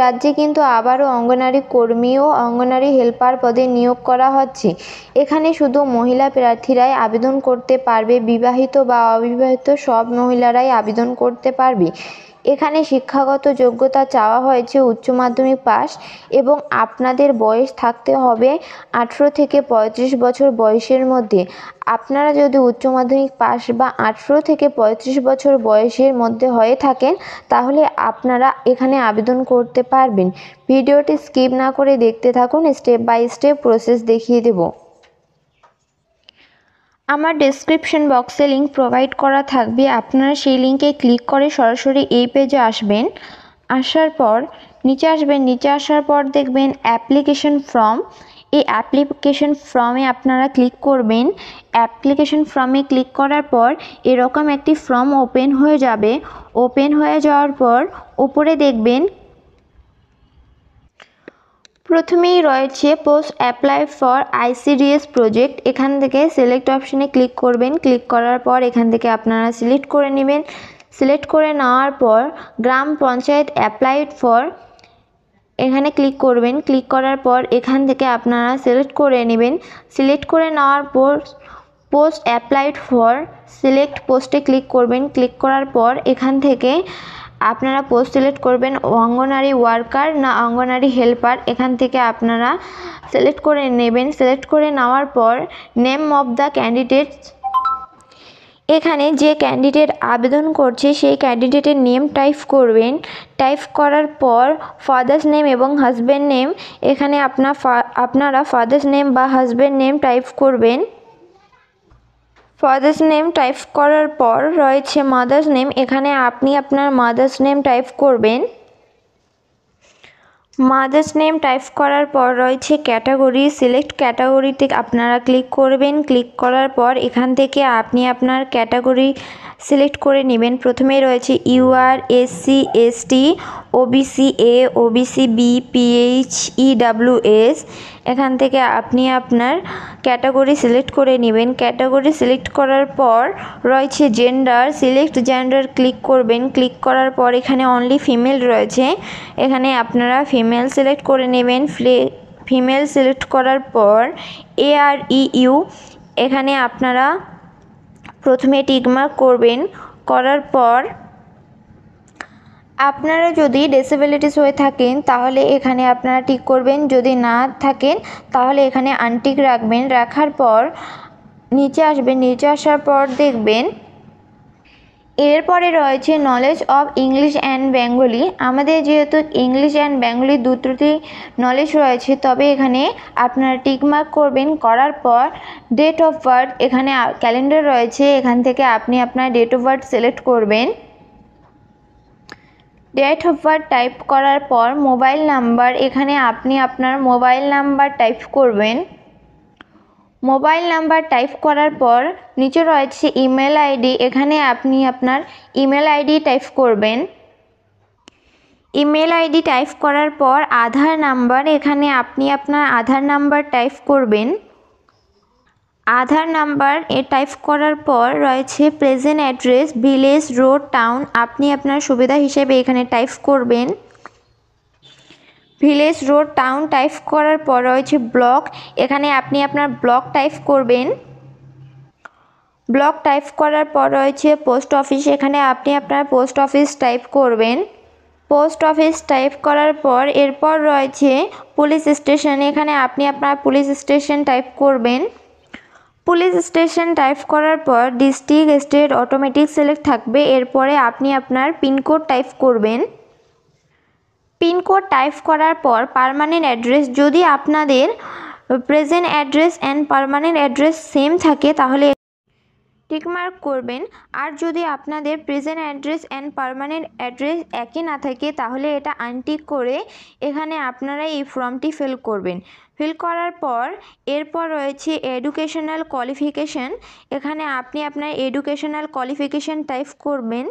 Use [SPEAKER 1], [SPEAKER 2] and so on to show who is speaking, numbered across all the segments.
[SPEAKER 1] রাজ্যে কিন্তু আবারও অঙ্গনারী কর্মী ও অঙ্গনারী হেল্পার পদে নিয়োগ করা হচ্ছে। এখানে শুধু মহিলা প্রার্থীরাই আবেদন করতে পারবে, বিবাহিত বা অবিবাহিত সব মহিলারাই আবেদন করতে পারবে। এখানে শিক্ষাগত যোগ্যতা চাওয়া হয়েছে উচ্চ মাধ্যমিক পাস এবং আপনাদের বয়স থাকতে হবে 18 থেকে 35 বছর বয়সের মধ্যে। আপনারা যদি উচ্চ মাধ্যমিক পাস বা 18 থেকে 35 বছর বয়সের মধ্যে হয়ে থাকেন তাহলে আপনারা এখানে আবেদন করতে পারবেন। ভিডিওটি স্কিপ না করে দেখতে থাকুন, স্টেপ বাই স্টেপ প্রসেস দেখিয়ে দেব। আমার ডেসক্রিপশন বক্সে লিঙ্ক প্রোভাইড করা থাকবে, আপনারা সেই লিঙ্কে ক্লিক করে সরাসরি এই পেজে আসবেন। আসার পর নিচে আসবেন, নিচে আসার পর দেখবেন অ্যাপ্লিকেশন ফর্ম। এই অ্যাপ্লিকেশন ফর্মে আপনারা ক্লিক করবেন। অ্যাপ্লিকেশন ফর্মে ক্লিক করার পর এরকম একটি ফর্ম ওপেন হয়ে যাবে। ওপেন হয়ে যাওয়ার পর উপরে দেখবেন প্রথমেই রয়েছে post apply for ICDS project. এখান থেকে সিলেক্ট অপশানে ক্লিক করবেন। ক্লিক করার পর এখান থেকে আপনারা সিলেক্ট করে নেবেন। সিলেক্ট করে নেওয়ার পর গ্রাম পঞ্চায়েত অ্যাপ্লাইড ফর এখানে ক্লিক করবেন। ক্লিক করার পর এখান থেকে আপনারা সিলেক্ট করে নেবেন। সিলেক্ট করে নেওয়ার পর পোস্ট অ্যাপ্লাইড ফর সিলেক্ট পোস্টে ক্লিক করবেন। ক্লিক করার পর এখান থেকে আপনারা পোস্ট সিলেক্ট করবেন অঙ্গনারী ওয়ার্কার না অঙ্গনারী হেল্পার। এখান থেকে আপনারা সিলেক্ট করে নেবেন। সিলেক্ট করে নেওয়ার পর নেম অফ দ্য ক্যান্ডিডেট, এখানে যে ক্যান্ডিডেট আবেদন করছে সেই ক্যান্ডিডেটের নেম টাইপ করবেন। টাইপ করার পর ফাদার্স নেম এবং হাজব্যান্ড নেম, এখানে আপনারা ফাদার্স নেম বা হাজব্যান্ড নেম টাইপ করবেন। ফাদার্স নেম টাইপ করার পর রয়েছে মাদার্স নেম, এখানে আপনি আপনার মাদার্স নেম টাইপ করবেন। মাদার্স নেম টাইপ করার পর রয়েছে ক্যাটাগরি, সিলেক্ট ক্যাটাগরিতে আপনারা ক্লিক করবেন। ক্লিক করার পর এখান থেকে আপনি আপনার ক্যাটাগরি সিলেক্ট করে নেবেন। প্রথমে রয়েছে UR, SC, ST, OBC A, OBC B, PH, EWS। এখান থেকে আপনি আপনার ক্যাটাগরি সিলেক্ট করে নেবেন। ক্যাটাগরি সিলেক্ট করার পর রয়েছে জেন্ডার, সিলেক্ট জেন্ডার ক্লিক করবেন। ক্লিক করার পর এখানে অনলি ফিমেল রয়েছে, এখানে আপনারা ফিমেল সিলেক্ট করে নেবেন। ফিমেল সিলেক্ট করার পর AREU এখানে আপনারা প্রথমে টিকমার্ক করবেন। করার পর আপনারা যদি ডিসেবিলিটিস হয়ে থাকেন তাহলে এখানে আপনারা টিক করবেন, যদি না থাকেন তাহলে এখানে আনটিক রাখবেন। রাখার পর নিচে আসবেন। নিচে আসার পর দেখবেন এরপরে রয়েছে knowledge of English and Bengali. আমাদের যেহেতু ইংলিশ অ্যান্ড বেঙ্গলি দুটোতেই নলেজ রয়েছে, তবে এখানে আপনারা টিকমার্ক করবেন। করার পর ডেট অফ বার্থ, এখানে ক্যালেন্ডার রয়েছে, এখান থেকে আপনি আপনার ডেট অফ বার্থ সিলেক্ট করবেন। ডেট অফ বার্থ টাইপ করার পর মোবাইল নাম্বার, এখানে আপনি আপনার মোবাইল নাম্বার টাইপ করবেন। মোবাইল নাম্বার টাইপ করার পর নিচে রয়েছে ইমেল আইডি, এখানে আপনি আপনার ইমেল আইডি টাইপ করবেন। ইমেল আইডি টাইপ করার পর আধার নাম্বার, এখানে আপনি আপনার আধার নাম্বার টাইপ করবেন। আধার নাম্বার টাইপ করার পর রয়েছে present address, village, road, town, আপনি আপনার সুবিধা হিসেবে এখানে টাইপ করবেন। ভিলেজ, রোড, টাউন টাইপ করার পর রয়েছে ব্লক, এখানে আপনি আপনার ব্লক টাইপ করবেন। ব্লক টাইপ করার পর রয়েছে পোস্ট অফিস, এখানে আপনি আপনার পোস্ট অফিস টাইপ করবেন। পোস্ট অফিস টাইপ করার পর এরপর রয়েছে পুলিশ স্টেশন, এখানে আপনি আপনার পুলিশ স্টেশন টাইপ করবেন। পুলিশ স্টেশন টাইপ করার পর ডিস্ট্রিক্ট, স্টেট অটোমেটিক সিলেক্ট থাকবে। এরপরে আপনি আপনার পিনকোড টাইপ করবেন। পিনকোড টাইপ করার পর পার্মানেন্ট অ্যাড্রেস, যদি আপনাদের present address and permanent address same থাকে তাহলে টিকমার্ক করবেন। আর যদি আপনাদের present address and permanent address একই না থাকে তাহলে এটা আনটিক করে এখানে আপনারা এই ফর্মটি ফিল করবেন। ফিল করার পর এরপর রয়েছে এডুকেশনাল কোয়ালিফিকেশান, এখানে আপনি আপনার এডুকেশনাল কোয়ালিফিকেশান টাইপ করবেন।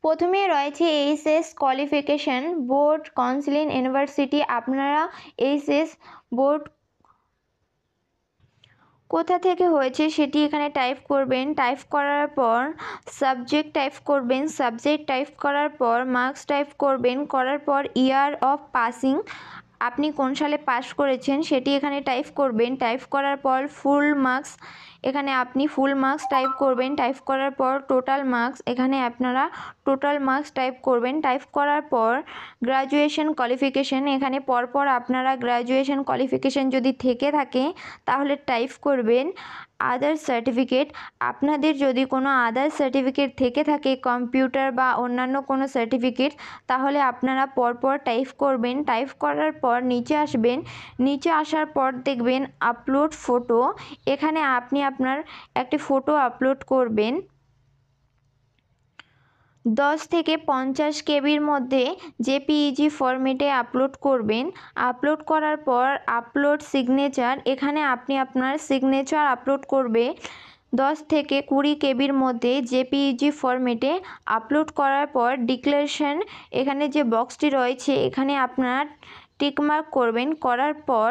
[SPEAKER 1] প্রথমে রয়েছে HS qualification, board, counselling, university, আপনারা এইচএস বোর্ড কোথা থেকে হয়েছে সেটি এখানে টাইপ করবেন। টাইপ করার পর সাবজেক্ট টাইপ করবেন। সাবজেক্ট টাইপ করার পর মার্কস টাইপ করবেন। করার পর ইয়ার অফ পাসিং, আপনি কোন সালে পাস করেছেন সেটি এখানে টাইপ করবেন। টাইপ করার পর ফুল মার্কস, এখানে আপনি ফুল মার্কস টাইপ করবেন। টাইপ করার পর টোটাল মার্কস, এখানে আপনারা টোটাল মার্কস টাইপ করবেন। টাইপ করার পর গ্র্যাজুয়েশন কোয়ালিফিকেশন, এখানে পরপর আপনারা গ্র্যাজুয়েশন কোয়ালিফিকেশন যদি থেকে থাকে তাহলে টাইপ করবেন। আদার সার্টিফিকেট, আপনাদের যদি কোনো আদার সার্টিফিকেট থেকে থাকে কম্পিউটার বা অন্যান্য কোনো সার্টিফিকেট, তাহলে আপনারা পরপর টাইপ করবেন। টাইপ করার পর নিচে আসবেন। নিচে আসার পর দেখবেন আপলোড ফটো, এখানে আপনি আপনার একটি ফটো আপলোড করবেন। 10 থেকে 50 কেবির মধ্যে জেপিইজি ফরম্যাটে আপলোড করবেন। আপলোড করার পর আপলোড সিগনেচার, এখানে আপনি আপনার সিগনেচার আপলোড করবে। 10 থেকে 20 কেবির মধ্যে জেপিইজি ফরম্যাটে আপলোড করার পর ডিক্লারেশন, এখানে যে বক্সটি রয়েছে এখানে আপনার টিকমার্ক করবেন। করার পর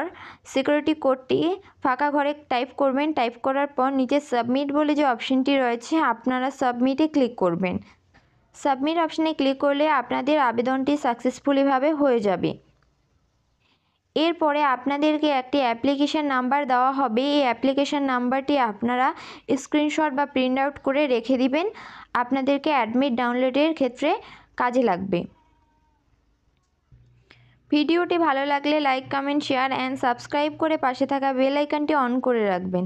[SPEAKER 1] সিকিউরিটি কোডটি ফাঁকা ঘরে টাইপ করবেন। টাইপ করার পর নিচে সাবমিট বলে যে অপশনটি রয়েছে আপনারা সাবমিটে ক্লিক করবেন। সাবমিট অপশানে ক্লিক করলে আপনাদের আবেদনটি সাকসেসফুলিভাবে হয়ে যাবে। এরপরে আপনাদেরকে একটি অ্যাপ্লিকেশান নাম্বার দেওয়া হবে। এই অ্যাপ্লিকেশান নাম্বারটি আপনারা স্ক্রিনশট বা প্রিন্ট আউট করে রেখে দিবেন, আপনাদেরকে অ্যাডমিট ডাউনলোডের ক্ষেত্রে কাজে লাগবে। ভিডিওটি ভালো লাগলে like, comment, share and subscribe করে পাশে থাকা বেল আইকনটি অন করে রাখবেন।